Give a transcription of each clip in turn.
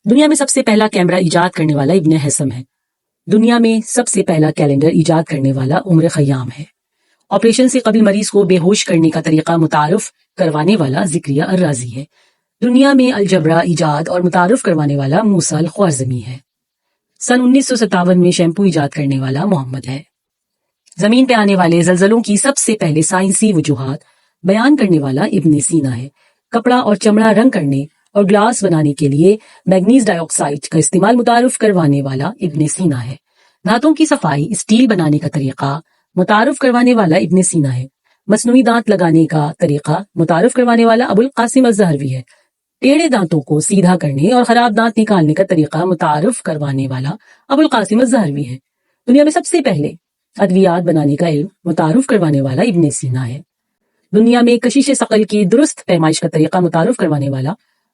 دنیا میں سب سے پہلا کیمرہ ایجاد کرنے والا ابن حسم ہے۔ دنیا میں سب سے پہلا کیلنڈر ایجاد کرنے والا عمر خیام ہے۔ آپریشن سے قبل مریض کو بے ہوش کرنے کا طریقہ متعارف کروانے والا ذکریہ الرازی ہے۔ دنیا میں الجبرا ایجاد اور متعارف کروانے والا موسیٰ الخوارزمی ہے۔ سن 1957 میں شیمپو ایجاد کرنے والا محمد ہے۔ زمین پہ آنے والے زلزلوں کی سب سے پہلے سائنسی وجوہات بیان کرنے والا ابن سینا ہے۔ کپڑا اور چمڑا رنگ کرنے اور گلاس بنانے کے لیے میگنیز ڈائی آکسائڈ کا استعمال متعارف کروانے والا ابن سینا ہے۔ دانتوں کی صفائی اسٹیل بنانے کا طریقہ متعارف کروانے والا ابن سینا ہے۔ مصنوعی دانت لگانے کا طریقہ متعارف کروانے والا ابو القاسم الزہروی ہے۔ ٹیڑھے دانتوں کو سیدھا کرنے اور خراب دانت نکالنے کا طریقہ متعارف کروانے والا ابو القاسم الزہروی ہے۔ دنیا میں سب سے پہلے ادویات بنانے کا علم متعارف کروانے والا ابن سینا ہے۔ دنیا میں کشش ثقل کی درست پیمائش کا طریقہ متعارف کروانے والا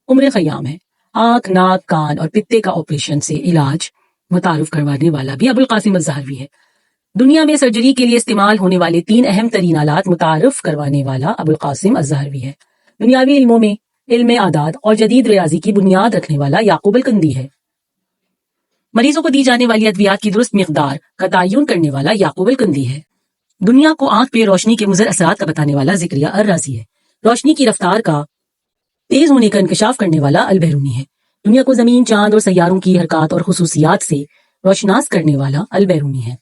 عمر خیام ہے۔ آنکھ، ناک، کان اور پتے کا آپریشن سے علاج متعارف کروانے والا بھی ابو القاسم الزہروی ہے۔ دنیا میں سرجری کے لیے استعمال ہونے والے 3 اہم ترین آلات متعارف کروانے والا ابو القاسم الزہروی ہے۔ دنیاوی علموں میں علم اعداد اور جدید ریاضی کی بنیاد رکھنے والا یعقوب الکندی ہے۔ مریضوں کو دی جانے والی ادویات کی درست مقدار کا تعین کرنے والا یعقوب الکندی ہے۔ دنیا کو آنکھ پہ روشنی کے مضر اثرات کا بتانے والا ذکریہ الرازی ہے۔ روشنی کی رفتار کا تیز ہونے کا انکشاف کرنے والا البیرونی ہے۔ دنیا کو زمین، چاند اور سیاروں کی حرکات اور خصوصیات سے روشناس کرنے والا البیرونی ہے۔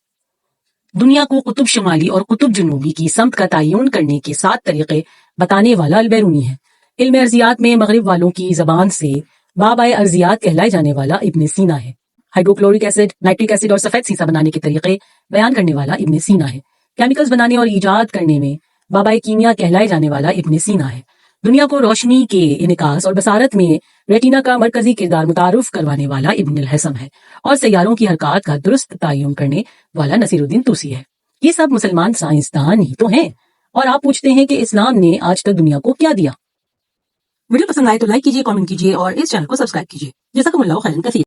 دنیا کو قطب شمالی اور قطب جنوبی کی سمت کا تعین کرنے کے 7 طریقے بتانے والا البیرونی ہے۔ علم ارضیات میں مغرب والوں کی زبان سے بابائے ارضیات کہلائے جانے والا ابن سینا ہے۔ ہائیڈروکلورک ایسڈ، نائٹرک ایسڈ اور سفید سیسا بنانے کے طریقے بیان کرنے والا ابن سینا ہے۔ کیمیکلز بنانے اور ایجاد کرنے میں بابائے کیمیا کہلائے جانے والا ابن سینا ہے۔ دنیا کو روشنی کے انعکاس اور بصارت میں ریٹینا کا مرکزی کردار متعارف کروانے والا ابن الحسم ہے، اور سیاروں کی حرکات کا درست تعین کرنے والا نصیر الدین طوسی ہے۔ یہ سب مسلمان سائنسدان ہی تو ہیں، اور آپ پوچھتے ہیں کہ اسلام نے آج تک دنیا کو کیا دیا؟ ویڈیو پسند آئے تو لائک کیجیے، کامنٹ کیجیے اور اس چینل کو سبسکرائب کیجیے۔ جزاکم اللہ خیرا کثیر۔